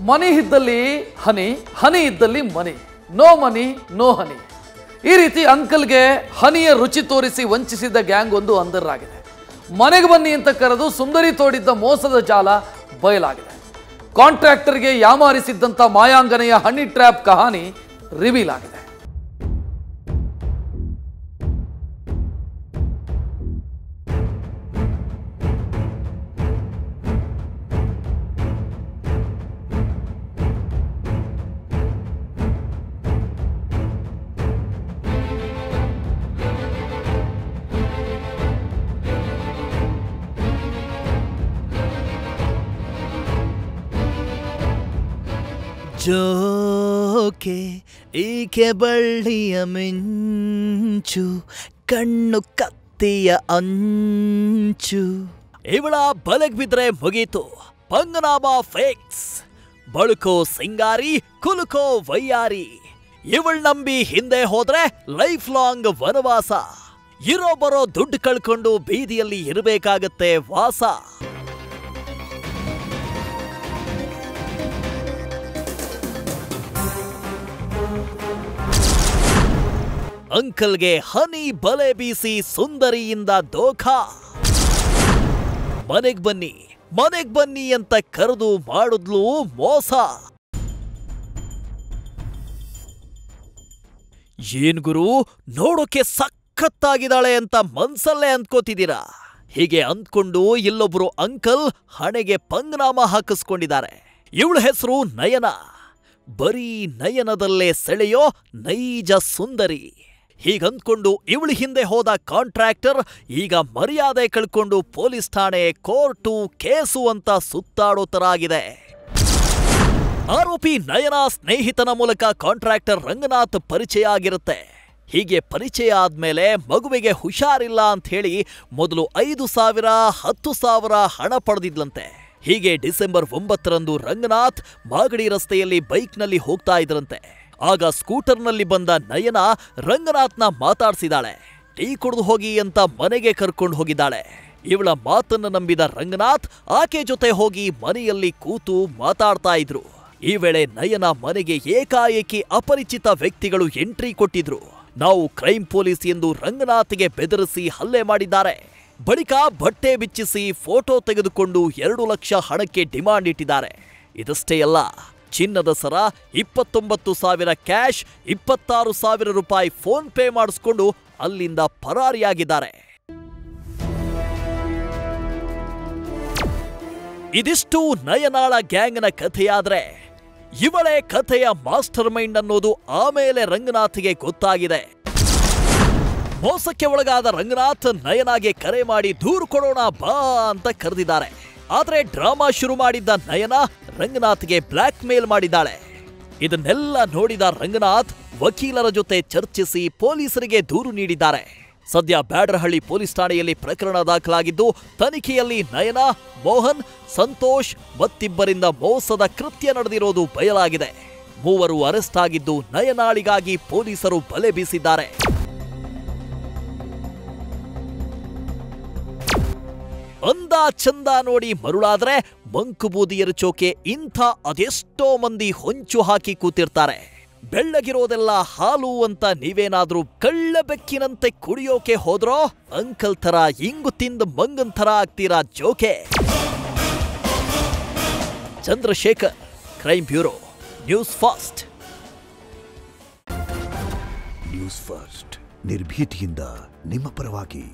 ಮನಿ ಇದ್ದಲ್ಲಿ ಹನಿ, ಹನಿ ಇದ್ದಲ್ಲಿ ಮನಿ, no money no ಹನಿ. ಈ ರೀತಿ ಅಂಕಲ್ಗೆ ಹನಿಯ ರುಚಿ ತೋರಿಸಿ ವಂಚಿಸಿದ್ದ ಗ್ಯಾಂಗ್ ಒಂದು ಅಂಧರಾಗಿದೆ. ಮನೆಗೆ ಬನ್ನಿ ಅಂತ ಕರೆದು ಸುಂದರಿ ತೋಡಿದ್ದ ಮೋಸದ ಜಾಲ ಬಯಲಾಗಿದೆ. ಕಾಂಟ್ರಾಕ್ಟರ್ಗೆ ಯಾಮಾರಿಸಿದ್ದಂಥ ಮಾಯಾಂಗನೆಯ ಹನಿ ಟ್ರ್ಯಾಪ್ ಕಹಾನಿ ರಿವೀಲ್ ಆಗಿದೆ. ಜೋಕೆ ಈಕೆ ಬಳ್ಳಿಯ ಮಿಂಚು, ಕಣ್ಣು ಕತ್ತಿಯ ಅಂಚು. ಇವಳ ಬಲೆಗ್ ಬಿದ್ರೆ ಮುಗೀತು, ಪಂಗನಾಮ ಫಿಕ್ಸ್. ಬಳುಕೋ ಸಿಂಗಾರಿ, ಕುಲುಕೋ ವಯ್ಯಾರಿ. ಇವಳ್ ನಂಬಿ ಹಿಂದೆ ಹೋದ್ರೆ ಲೈಫ್ ಲಾಂಗ್ ವನವಾಸ. ಇರೋ ಬರೋ ದುಡ್ಡು ಕಳ್ಕೊಂಡು ಬೀದಿಯಲ್ಲಿ ಇರಬೇಕಾಗತ್ತೆ ವಾಸ. ಅಂಕಲ್ಗೆ ಹನಿ ಬಲೆ ಬೀಸಿ ಸುಂದರಿಯಿಂದ ದೋಖಾ. ಮನೆಗ್ ಬನ್ನಿ ಅಂತ ಕರೆದು ಮಾಡಿದ್ಲು ಮೋಸ. ಏನ್ ಗುರು, ನೋಡೋಕೆ ಸಖತ್ತಾಗಿದ್ದಾಳೆ ಅಂತ ಮನ್ಸಲ್ಲೇ ಅಂದ್ಕೋತಿದ್ದೀರಾ? ಹೀಗೆ ಅಂದ್ಕೊಂಡು ಇಲ್ಲೊಬ್ರು ಅಂಕಲ್ ಹಣೆಗೆ ಪಂಗನಾಮ ಹಾಕಿಸ್ಕೊಂಡಿದ್ದಾರೆ. ಇವಳ ಹೆಸರು ನಯನ. ಬರೀ ನಯನದಲ್ಲೇ ಸೆಳೆಯೋ ನೈಜ ಸುಂದರಿ. ಹೀಗಂದ್ಕೊಂಡು ಇವಳ ಹಿಂದೆ ಹೋದ ಕಾಂಟ್ರಾಕ್ಟರ್ ಈಗ ಮರ್ಯಾದೆ ಕಳ್ಕೊಂಡು ಪೊಲೀಸ್ ಠಾಣೆ, ಕೋರ್ಟು, ಕೇಸು ಅಂತ ಸುತ್ತಾಡೋ ತರ ಆಗಿದೆ. ಆರೋಪಿ ನಯನ ಸ್ನೇಹಿತನ ಮೂಲಕ ಕಾಂಟ್ರಾಕ್ಟರ್ ರಂಗನಾಥ್ ಪರಿಚಯ ಆಗಿರುತ್ತೆ. ಹೀಗೆ ಪರಿಚಯ ಆದ್ಮೇಲೆ ಮಗುವಿಗೆ ಹುಷಾರಿಲ್ಲ ಅಂತ ಹೇಳಿ ಮೊದಲು 5,000, 10,000 ಹಣ ಪಡೆದಿದ್ಲಂತೆ. ಹೀಗೆ ಡಿಸೆಂಬರ್ 9ರಂದು ರಂಗನಾಥ್ ಮಾಗಡಿ ರಸ್ತೆಯಲ್ಲಿ ಬೈಕ್ನಲ್ಲಿ ಹೋಗ್ತಾ ಇದ್ರಂತೆ. ಆಗ ಸ್ಕೂಟರ್ನಲ್ಲಿ ಬಂದ ನಯನ ರಂಗನಾಥ್ನ ಮಾತಾಡ್ಸಿದಾಳೆ. ಟೀ ಕುಡಿದು ಹೋಗಿ ಅಂತ ಮನೆಗೆ ಕರ್ಕೊಂಡು ಹೋಗಿದ್ದಾಳೆ. ಇವಳ ಮಾತನ್ನ ನಂಬಿದ ರಂಗನಾಥ್ ಆಕೆ ಜೊತೆ ಹೋಗಿ ಮನೆಯಲ್ಲಿ ಕೂತು ಮಾತಾಡ್ತಾ ಇದ್ರು. ಈ ವೇಳೆ ನಯನ ಮನೆಗೆ ಏಕಾಏಕಿ ಅಪರಿಚಿತ ವ್ಯಕ್ತಿಗಳು ಎಂಟ್ರಿ ಕೊಟ್ಟಿದ್ರು. ನಾವು ಕ್ರೈಮ್ ಪೊಲೀಸ್ ಎಂದು ರಂಗನಾಥ್ಗೆ ಬೆದರಿಸಿ ಹಲ್ಲೆ ಮಾಡಿದ್ದಾರೆ. ಬಳಿಕ ಬಟ್ಟೆ ಬಿಚ್ಚಿಸಿ ಫೋಟೋ ತೆಗೆದುಕೊಂಡು 2 ಲಕ್ಷ ಹಣಕ್ಕೆ ಡಿಮಾಂಡ್ ಇಟ್ಟಿದ್ದಾರೆ. ಇದಷ್ಟೇ ಅಲ್ಲ, ಚಿನ್ನದ ಸರ, 29,000 ಕ್ಯಾಶ್, 26,000 ರೂಪಾಯಿ ಫೋನ್ ಪೇ ಮಾಡಿಸ್ಕೊಂಡು ಅಲ್ಲಿಂದ ಪರಾರಿಯಾಗಿದ್ದಾರೆ. ಇದಿಷ್ಟು ನಯನಾಳ ಗ್ಯಾಂಗ್ನ ಕಥೆಯಾದ್ರೆ, ಇವಳೇ ಕಥೆಯ ಮಾಸ್ಟರ್ ಮೈಂಡ್ ಅನ್ನೋದು ಆಮೇಲೆ ರಂಗನಾಥ್ಗೆ ಗೊತ್ತಾಗಿದೆ. ಮೋಸಕ್ಕೆ ಒಳಗಾದ ರಂಗನಾಥ್ ನಯನಾಗೆ ಕರೆ ಮಾಡಿ ದೂರು ಕೊಡೋಣ ಬಾ ಅಂತ ಕರೆದಿದ್ದಾರೆ. ಆದ್ರೆ ಡ್ರಾಮಾ ಶುರು ಮಾಡಿದ್ದ ನಯನ ರಂಗನಾಥ್ಗೆ ಬ್ಲಾಕ್ ಮೇಲ್ ಮಾಡಿದ್ದಾಳೆ. ಇದನ್ನೆಲ್ಲ ನೋಡಿದ ರಂಗನಾಥ್ ವಕೀಲರ ಜೊತೆ ಚರ್ಚಿಸಿ ಪೊಲೀಸರಿಗೆ ದೂರು ನೀಡಿದ್ದಾರೆ. ಸದ್ಯ ಬ್ಯಾಡರಹಳ್ಳಿ ಪೊಲೀಸ್ ಠಾಣೆಯಲ್ಲಿ ಪ್ರಕರಣ ದಾಖಲಾಗಿದ್ದು, ತನಿಖೆಯಲ್ಲಿ ನಯನ, ಮೋಹನ್, ಸಂತೋಷ್ ಮತ್ತಿಬ್ಬರಿಂದ ಮೋಸದ ಕೃತ್ಯ ನಡೆದಿರೋದು ಬಯಲಾಗಿದೆ. 3 ಅರೆಸ್ಟ್ ಆಗಿದ್ದು ನಯನಾಳಿಗಾಗಿ ಪೊಲೀಸರು ಬಲೆ ಬೀಸಿದ್ದಾರೆ. ಅಂದ ಚಂದ ನೋಡಿ ಮರುಳಾದ್ರೆ ಮಂಕುಬೂದಿ ಎರಚೋಕೆ ಇಂಥ ಅದೆಷ್ಟೋ ಮಂದಿ ಹೊಂಚು ಹಾಕಿ ಕೂತಿರ್ತಾರೆ. ಬೆಳ್ಳಗಿರೋದೆಲ್ಲ ಹಾಲು ಅಂತ ನೀವೇನಾದ್ರೂ ಕಳ್ಳ ಬೆಕ್ಕಿನಂತೆ ಕುಡಿಯೋಕೆ ಹೋದ್ರೋ ಅಂಕಲ್ ಥರ ಇಂಗು ತಿಂದ ಮಂಗನ್ ಥರ ಆಗ್ತೀರಾ ಜೋಕೆ. Chandrashekar, crime bureau, news first. News first ನಿರ್ಭೀತಿಯಿಂದ ನಿಮ್ಮ ಪರವಾಗಿ.